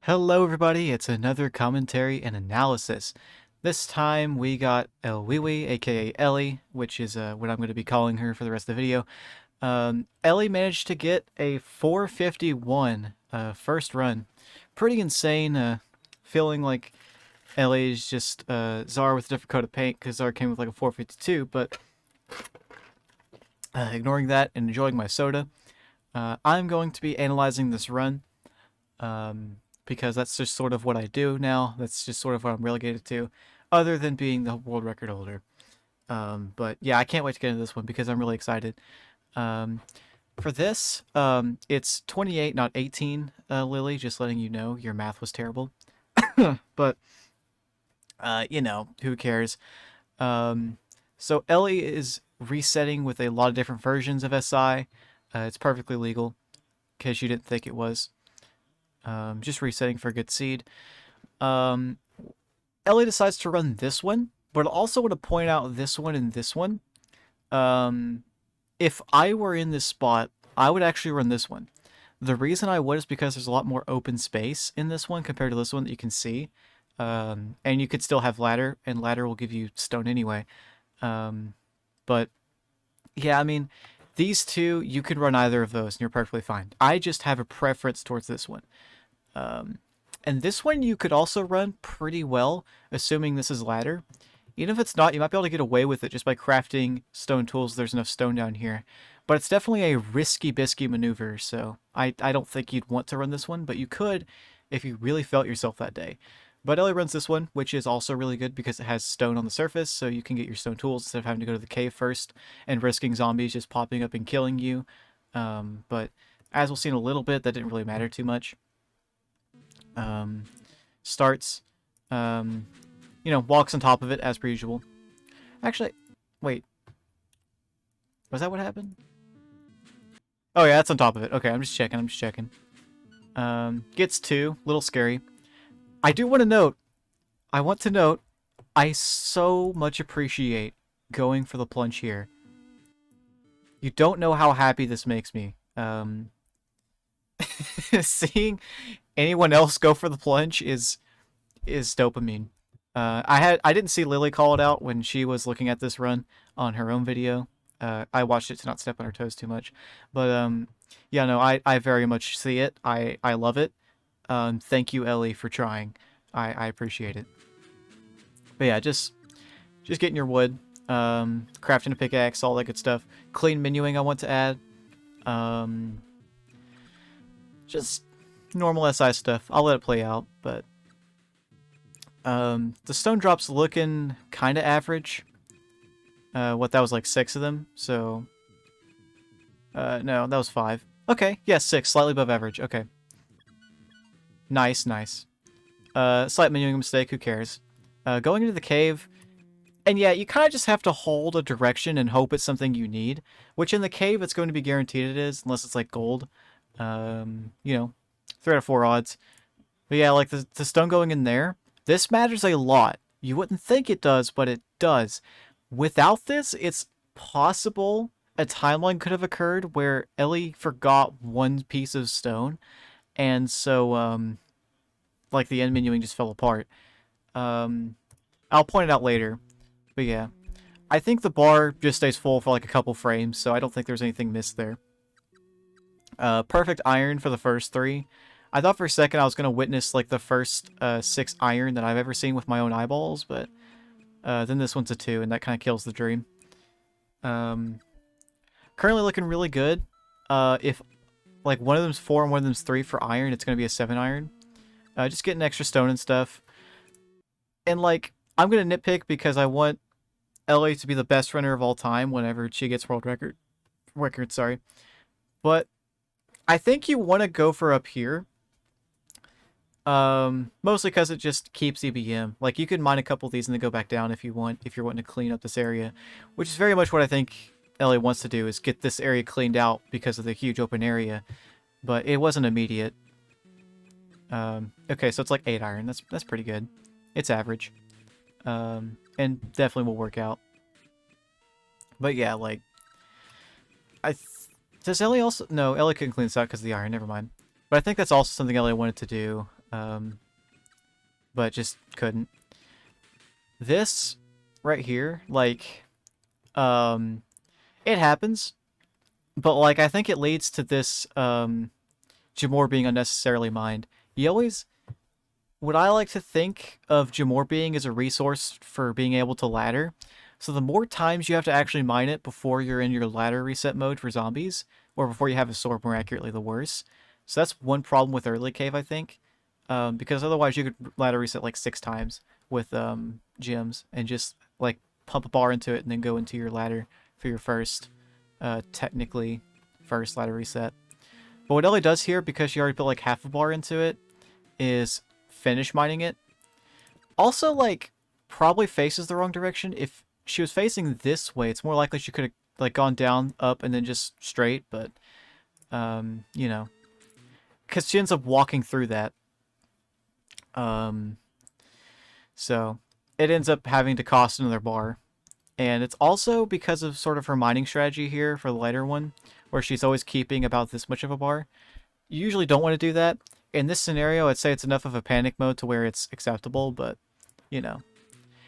Hello everybody, it's another commentary and analysis. This time we got Elwiwi, aka Ellie, which is what I'm going to be calling her for the rest of the video. Ellie managed to get a 451 first run. Pretty insane, feeling like Ellie is just Zara with a different coat of paint because Zara came with like a 452, but ignoring that and enjoying my soda, I'm going to be analyzing this run. Because that's just sort of what I do now. That's just sort of what I'm relegated to, other than being the world record holder. But yeah, I can't wait to get into this one because I'm really excited. For this, it's 28, not 18, Lily, just letting you know your math was terrible. But, you know, who cares? So Ellie is resetting with a lot of different versions of SI. It's perfectly legal because you didn't think it was. Just resetting for a good seed. Ellie decides to run this one, but I also want to point out this one and this one. If I were in this spot, I would actually run this one. The reason I would is because there's a lot more open space in this one compared to this one that you can see. And you could still have ladder, and ladder will give you stone anyway. But yeah, I mean, these two, you could run either of those and you're perfectly fine. I just have a preference towards this one. And this one you could also run pretty well, assuming this is ladder. Even if it's not, you might be able to get away with it just by crafting stone tools. There's enough stone down here. But it's definitely a risky-bisky maneuver, so I don't think you'd want to run this one, but you could if you really felt yourself that day. But Ellie runs this one, which is also really good because it has stone on the surface, so you can get your stone tools instead of having to go to the cave first and risking zombies just popping up and killing you. But as we'll see in a little bit, that didn't really matter too much. Starts, you know, walks on top of it as per usual. Actually, wait. Was that what happened? Oh yeah, that's on top of it. Okay, I'm just checking. Gets two, little scary. I do want to note, I so much appreciate going for the plunge here. You don't know how happy this makes me. Seeing anyone else go for the plunge is dopamine. I didn't see Lily call it out when she was looking at this run on her own video. I watched it to not step on her toes too much, but yeah, no, I very much see it. I love it. Thank you, Ellie, for trying. I appreciate it. But yeah, just getting your wood, crafting a pickaxe, all that good stuff. Clean menuing I want to add. Just normal SI stuff. I'll let it play out, but the stone drops looking kind of average. What, that was like 6 of them, so no, that was 5. Okay, yeah, 6, slightly above average. Okay, nice. Slight menuing mistake, who cares? Going into the cave, and yeah, you kind of just have to hold a direction and hope it's something you need, which in the cave it's going to be guaranteed it is, unless it's like gold. You know, 3 out of 4 odds. But yeah, like the stone going in there, this matters a lot. You wouldn't think it does, but it does. Without this, it's possible a timeline could have occurred where Ellie forgot one piece of stone, and so like the end menuing just fell apart. I'll point it out later, but yeah, I think the bar just stays full for like a couple frames, so I don't think there's anything missed there. Perfect iron for the first 3. I thought for a second I was going to witness like the first 6 iron that I've ever seen with my own eyeballs, but then this one's a 2, and that kind of kills the dream. Currently looking really good. If like one of them's 4 and one of them's 3 for iron, it's going to be a 7 iron. Just getting extra stone and stuff. And like, I'm going to nitpick because I want Ellie to be the best runner of all time whenever she gets world record, sorry. But I think you want to go for up here. Mostly because it just keeps EBM. Like, you can mine a couple of these and then go back down if you want, if you're wanting to clean up this area. Which is very much what I think Ellie wants to do, is get this area cleaned out because of the huge open area. But it wasn't immediate. Okay, so it's like 8 iron. That's pretty good. It's average. And definitely will work out. But yeah, like, does Ellie also... No, Ellie couldn't clean this out because of the iron. Never mind. But I think that's also something Ellie wanted to do. but just couldn't. This right here, like, it happens, but like I think it leads to this Jamor being unnecessarily mined. You always, what I like to think of Jamor being as a resource for being able to ladder. So the more times you have to actually mine it before you're in your ladder reset mode for zombies, or before you have a sword, more accurately, the worse. So that's one problem with early cave, I think, because otherwise you could ladder reset like 6 times with gems and just like pump a bar into it and then go into your ladder for your first, technically, first ladder reset. But what Ellie does here, because she already put like half a bar into it, is finish mining it. Also, like, probably faces the wrong direction. If she was facing this way, it's more likely she could have like gone down, up, and then just straight, but you know, because she ends up walking through that. So it ends up having to cost another bar. And it's also because of sort of her mining strategy here for the lighter one, where she's always keeping about this much of a bar. You usually don't want to do that. In this scenario, I'd say it's enough of a panic mode to where it's acceptable, but, you know.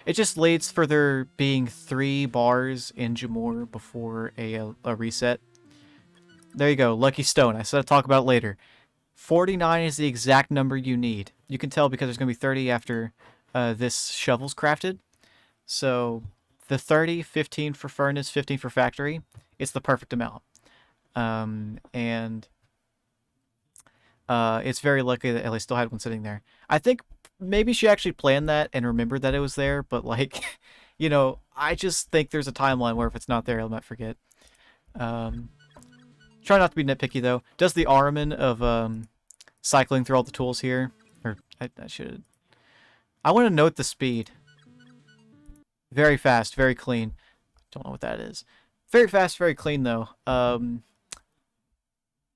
It just leads for there being 3 bars in Jamor before a reset. There you go, Lucky Stone. I said I'd talk about it later. 49 is the exact number you need. You can tell because there's going to be 30 after this shovel's crafted. So the 30, 15 for furnace, 15 for factory, it's the perfect amount. And it's very lucky that Ellie still had one sitting there. I think maybe she actually planned that and remembered that it was there, but like, you know, I just think there's a timeline where if it's not there, I might forget. Try not to be nitpicky though. Does the Armin of cycling through all the tools here, or I should. I want to note the speed. Very fast, very clean. Don't know what that is. Very fast, very clean though.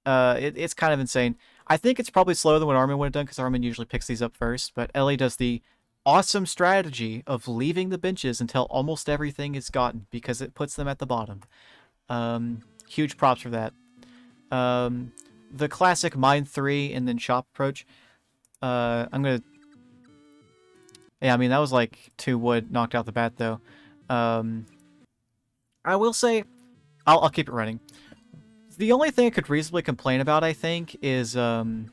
It's kind of insane. I think it's probably slower than what Armin would have done because Armin usually picks these up first, but Ellie does the awesome strategy of leaving the benches until almost everything is gotten because it puts them at the bottom. Huge props for that. The classic mine 3 and then shop approach. I'm gonna... Yeah, I mean, that was like 2 wood knocked out the bat though. I will say, I'll keep it running. The only thing I could reasonably complain about, I think, is, and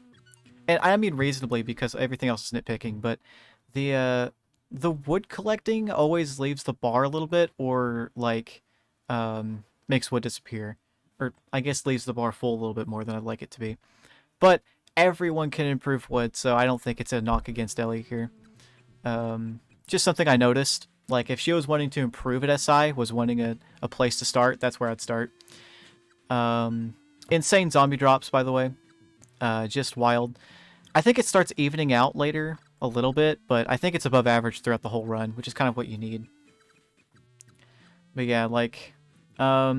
I mean reasonably because everything else is nitpicking, but the wood collecting always leaves the bar a little bit, or, like, makes wood disappear. Or, I guess leaves the bar full a little bit more than I'd like it to be. But everyone can improve wood, so I don't think it's a knock against Ellie here. Just something I noticed. Like, if she was wanting to improve at SI, was wanting a place to start, that's where I'd start. Insane zombie drops, by the way. Just wild. I think it starts evening out later a little bit, but I think it's above average throughout the whole run, which is kind of what you need. But yeah, like, I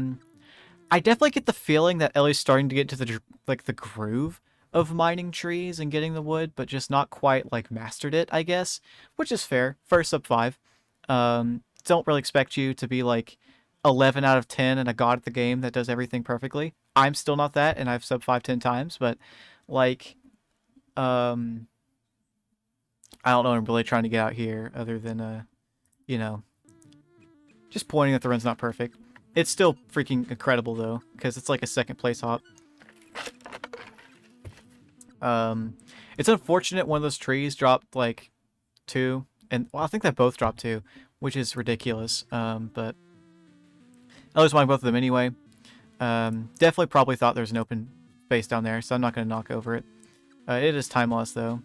definitely get the feeling that Ellie's starting to get to the groove of mining trees and getting the wood, but just not quite, like, mastered it, I guess, which is fair. First sub 5. Don't really expect you to be, like, 11 out of 10 and a god at the game that does everything perfectly. I'm still not that, and I've sub 5 10 times, but, like, I don't know what I'm really trying to get out here, other than, you know, just pointing that the run's not perfect. It's still freaking incredible, though, because it's like a second place hop. It's unfortunate one of those trees dropped, like, 2, and, well, I think they both dropped 2, which is ridiculous, but I always mind both of them anyway. Definitely probably thought there was an open space down there, so I'm not going to knock over it. It is time loss, though.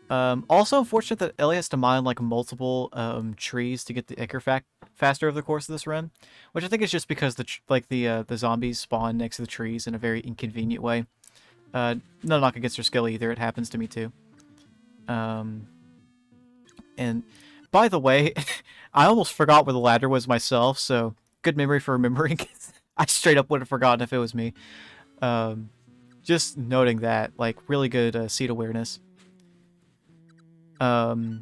Also unfortunate that Ellie has to mine, like, multiple trees to get the Ichor faster over the course of this run, which I think is just because the zombies spawn next to the trees in a very inconvenient way. No knock against her skill either, it happens to me too. And by the way, I almost forgot where the ladder was myself, so good memory for remembering. I straight up would have forgotten if it was me. Just noting that, like, really good seat awareness. Of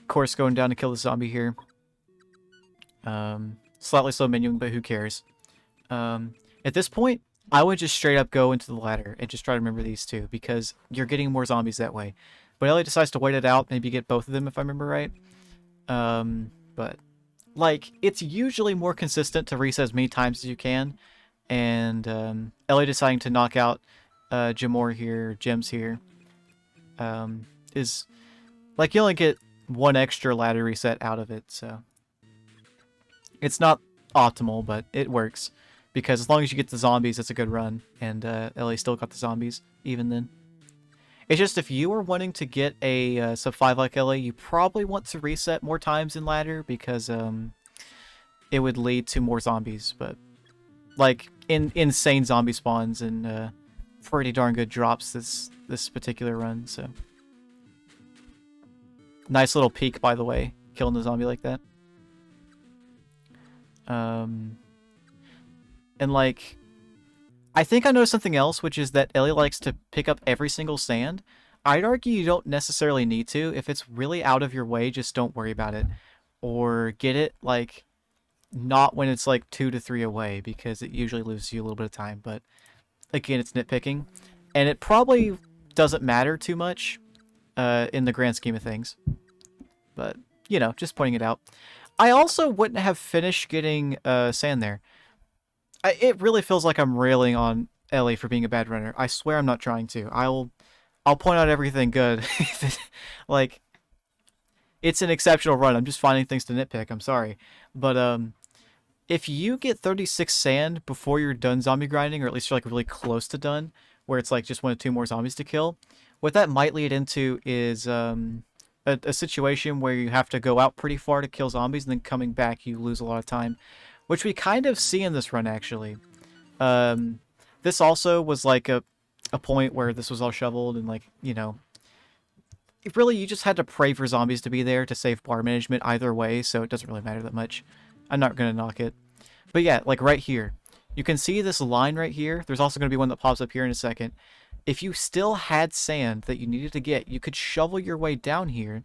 course, going down to kill the zombie here. Slightly slow menuing, but who cares? At this point, I would just straight up go into the ladder and just try to remember these two because you're getting more zombies that way. But Ellie decides to wait it out, maybe get both of them if I remember right. But like it's usually more consistent to reset as many times as you can, and Ellie deciding to knock out Jamor here, gems here, is like you only get one extra ladder reset out of it, so it's not optimal, but it works because as long as you get the zombies, it's a good run, and Ellie still got the zombies even then. It's just if you are wanting to get a sub 5 like Ellie, you probably want to reset more times in ladder because it would lead to more zombies, but like insane zombie spawns and pretty darn good drops this particular run. So nice little peek, by the way, killing the zombie like that. And like I think I noticed something else, which is that Ellie likes to pick up every single sand. I'd argue you don't necessarily need to. If it's really out of your way, just don't worry about it. Or get it, like, not when it's, like, 2 to 3 away, because it usually loses you a little bit of time. But, again, it's nitpicking. And it probably doesn't matter too much in the grand scheme of things. But, you know, just pointing it out. I also wouldn't have finished getting sand there. It really feels like I'm railing on Ellie for being a bad runner. I swear I'm not trying to. I'll point out everything good. Like, it's an exceptional run. I'm just finding things to nitpick. I'm sorry. But if you get 36 sand before you're done zombie grinding, or at least you're like really close to done, where it's like just 1 or 2 more zombies to kill, what that might lead into is a situation where you have to go out pretty far to kill zombies, and then coming back you lose a lot of time. Which we kind of see in this run, actually. This also was like a point where this was all shoveled and, like, you know... Really, you just had to pray for zombies to be there to save bar management either way, so it doesn't really matter that much. I'm not going to knock it. But yeah, like right here. You can see this line right here. There's also going to be one that pops up here in a second. If you still had sand that you needed to get, you could shovel your way down here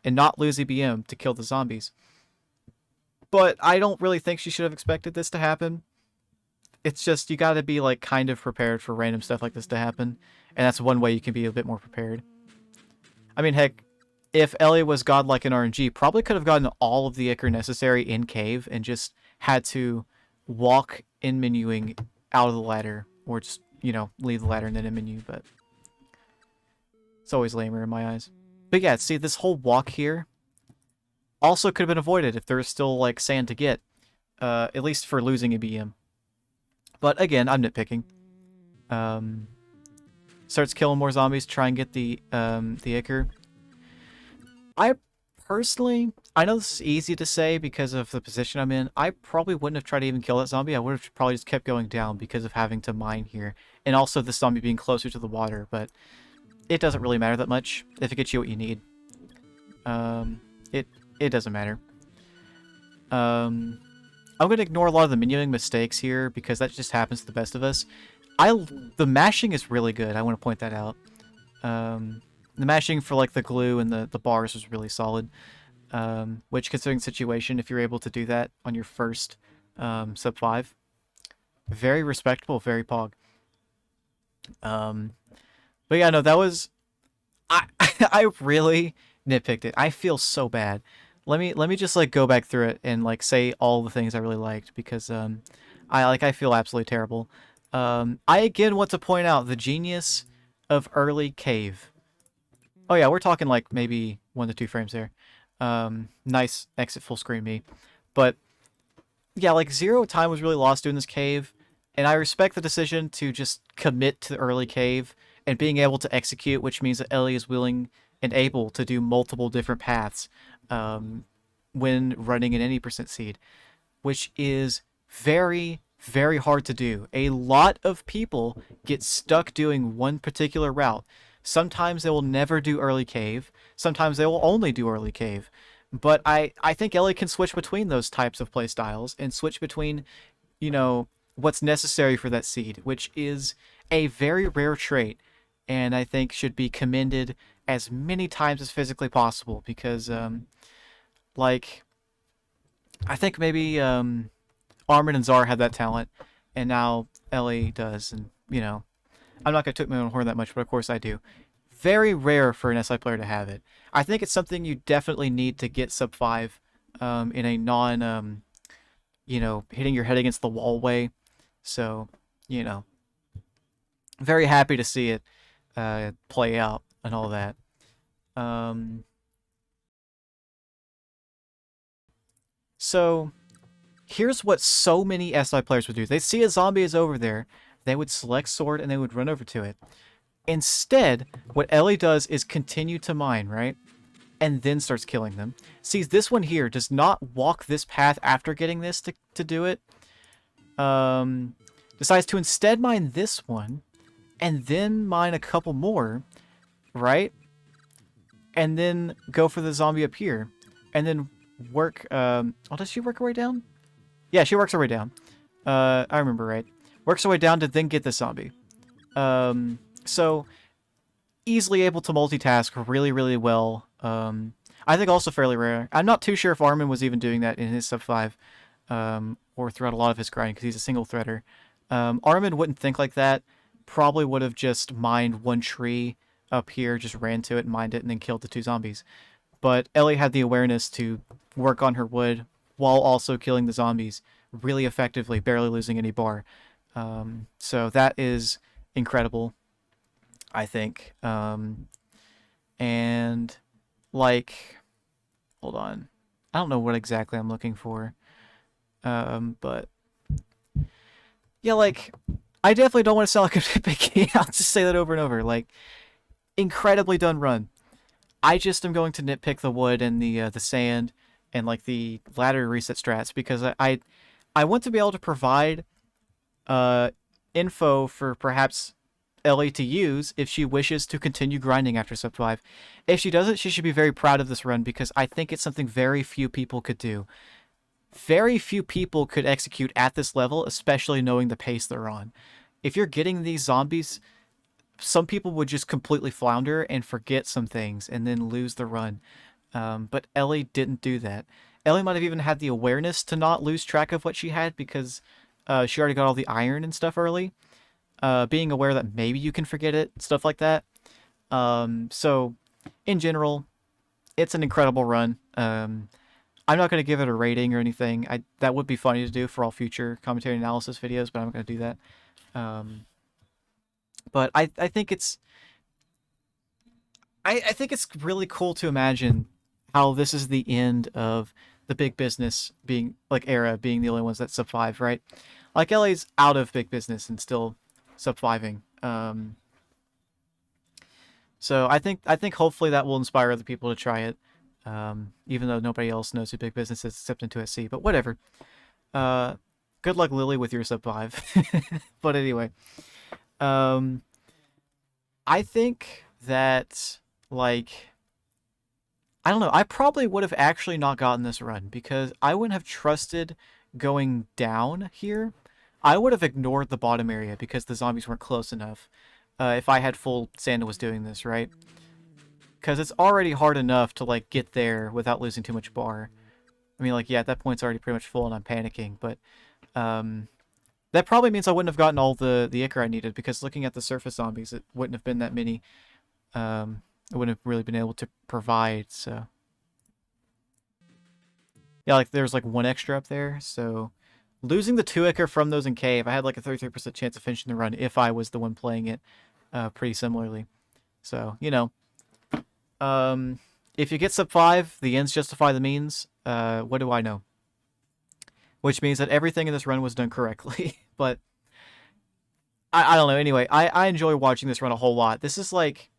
and not lose EBM to kill the zombies. But I don't really think she should have expected this to happen. It's just, you gotta be, like, kind of prepared for random stuff like this to happen. And that's one way you can be a bit more prepared. I mean, heck, if Ellie was godlike in RNG, probably could have gotten all of the Ichor necessary in cave and just had to walk in menuing out of the ladder. Or just, you know, leave the ladder and then in menu, but... It's always lamer in my eyes. But yeah, see, this whole walk here also could have been avoided if there was still, like, sand to get. At least for losing a BM. But, again, I'm nitpicking. Starts killing more zombies, try and get the Ichor. I personally... I know this is easy to say because of the position I'm in. I probably wouldn't have tried to even kill that zombie. I would have probably just kept going down because of having to mine here. And also the zombie being closer to the water. But it doesn't really matter that much if it gets you what you need. It doesn't matter. I'm going to ignore a lot of the menuing mistakes here because that just happens to the best of us. The mashing is really good. I want to point that out. The mashing for like the glue and the bars was really solid. Which, considering the situation, if you're able to do that on your first sub 5, very respectable, very pog. But yeah, no, that was... I really nitpicked it. I feel so bad. Let me just like go back through it and like say all the things I really liked because I feel absolutely terrible. I again want to point out the genius of early cave. Oh yeah, we're talking like maybe 1 to 2 frames there. Nice exit full screen me. But yeah, like 0 time was really lost doing this cave, and I respect the decision to just commit to the early cave and being able to execute, which means that Ellie is willing and able to do multiple different paths when running in any percent seed, which is very, very hard to do. A lot of people get stuck doing one particular route. Sometimes they will never do early cave. Sometimes they will only do early cave. But I think Ellie can switch between those types of play styles and switch between, you know, what's necessary for that seed, which is a very rare trait, and I think should be commended as many times as physically possible because, like, I think maybe Armin and Zar had that talent, and now Ellie does, and, you know, I'm not going to toot my own horn that much, but of course I do. Very rare for an SI player to have it. I think it's something you definitely need to get sub 5 in a non, you know, hitting your head against the wall way. So, you know, very happy to see it play out and all that. So, here's what so many SI players would do. They see a zombie is over there, they would select sword and they would run over to it. Instead, what Ellie does is continue to mine, right? And then starts killing them. See, this one here does not walk this path after getting this to do it. Decides to instead mine this one, and then mine a couple more, right? And then go for the zombie up here. And then work, oh, does she work her way down? Yeah, she works her way down. I remember right. Works her way down to then get the zombie. So, easily able to multitask really, really well. I think also fairly rare. I'm not too sure if Armin was even doing that in his sub 5, or throughout a lot of his grinding, because he's a single threader. Armin wouldn't think like that. Probably would have just mined one tree up here, just ran to it and mined it, and then killed the 2 zombies. But Ellie had the awareness to work on her wood while also killing the zombies really effectively, barely losing any bar. So that is incredible, I think. And, like, hold on. I don't know what exactly I'm looking for. But, yeah, like, I definitely don't want to sound like a nitpicky. I'll just say that over and over. Like, incredibly done run. I just am going to nitpick the wood and the sand and, like, the ladder reset strats because I want to be able to provide info for perhaps Ellie to use if she wishes to continue grinding after sub 5. If she doesn't, she should be very proud of this run because I think it's something very few people could do. Very few people could execute at this level, especially knowing the pace they're on. If you're getting these zombies, some people would just completely flounder and forget some things and then lose the run. But Ellie didn't do that. Ellie might have even had the awareness to not lose track of what she had because she already got all the iron and stuff early. Being aware that maybe you can forget it, stuff like that. So, in general, it's an incredible run. I'm not going to give it a rating or anything. That would be funny to do for all future commentary analysis videos, but I'm not going to do that. But I think it's... I think it's really cool to imagine how this is the end of the big business being, like, era being the only ones that sub 5, right? Like, LA's out of big business and still sub 5ing. So I think hopefully that will inspire other people to try it. Even though nobody else knows who big business is except into SC, but whatever. Good luck, Lily, with your sub 5. But anyway, I think that, like, I don't know, I probably would have actually not gotten this run because I wouldn't have trusted going down here. I would have ignored the bottom area because the zombies weren't close enough if I had full Sanda was doing this, right? Because it's already hard enough to, like, get there without losing too much bar. I mean, like, yeah, at that point it's already pretty much full and I'm panicking, but that probably means I wouldn't have gotten all the Ichor I needed because looking at the surface zombies, it wouldn't have been that many. I wouldn't have really been able to provide, so... Yeah, like, there's, like, 1 extra up there, so... Losing the 2 Ichor from those in cave, I had, like, a 33% chance of finishing the run if I was the one playing it pretty similarly. So, you know... if you get sub 5, the ends justify the means. What do I know? Which means that everything in this run was done correctly. But I don't know. Anyway, I enjoy watching this run a whole lot. This is like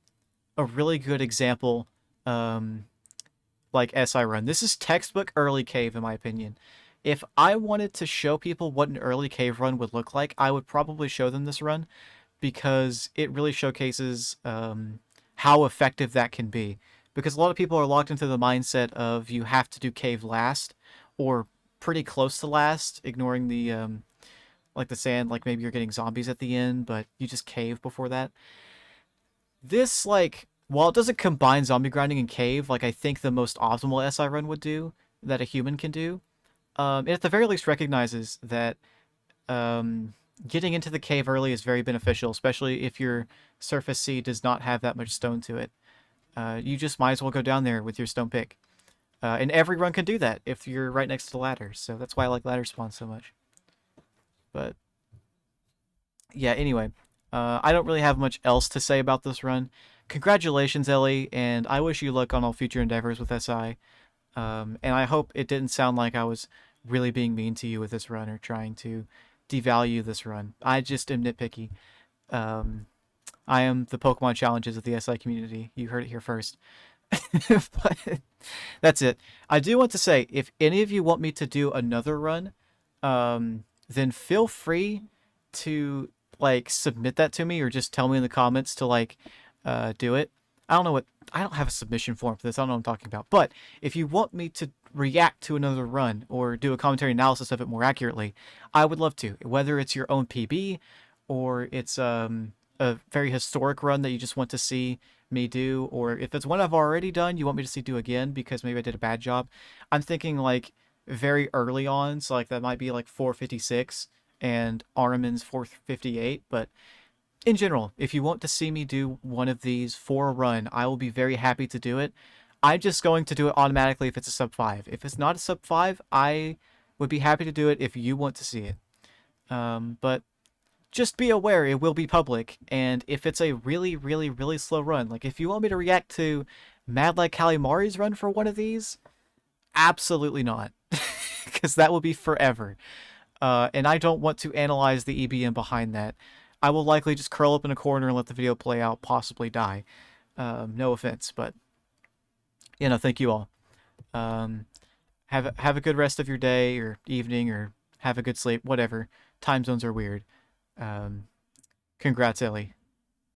a really good example, like SI run. This is textbook early cave in my opinion. If I wanted to show people what an early cave run would look like, I would probably show them this run because it really showcases how effective that can be. Because a lot of people are locked into the mindset of you have to do cave last or pretty close to last, ignoring the like the sand, like maybe you're getting zombies at the end, but you just cave before that. This, like, while it doesn't combine zombie grinding and cave, like I think the most optimal SI run would do, that a human can do, it at the very least recognizes that getting into the cave early is very beneficial, especially if your surface sea does not have that much stone to it. You just might as well go down there with your stone pick. And every run can do that if you're right next to the ladder, so that's why I like ladder spawns so much. But yeah, anyway, I don't really have much else to say about this run. Congratulations, Ellie, and I wish you luck on all future endeavors with SI. And I hope it didn't sound like I was really being mean to you with this run or trying to devalue this run. I just am nitpicky. Um, I am the Pokemon challenges of the SI community. You heard it here first. But that's it. I do want to say, if any of you want me to do another run, then feel free to like submit that to me or just tell me in the comments to like do it. I don't have a submission form for this. I don't know what I'm talking about. But if you want me to react to another run or do a commentary analysis of it more accurately, I would love to. Whether it's your own PB or it's a very historic run that you just want to see me do, or if it's one I've already done, you want me to see do again because maybe I did a bad job. I'm thinking like very early on, so like that might be like 456 and Armin's 458, but in general, if you want to see me do one of these for a run, I will be very happy to do it. I'm just going to do it automatically if it's a sub 5. If it's not a sub 5, I would be happy to do it if you want to see it. But just be aware it will be public, and if it's a really, really, really slow run, like if you want me to react to Mad Like Calimari's run for one of these, absolutely not. Because that will be forever. And I don't want to analyze the EBM behind that. I will likely just curl up in a corner and let the video play out, possibly die. No offense, but thank you all. Have a good rest of your day or evening, or have a good sleep, whatever. Time zones are weird. Congrats, Ellie.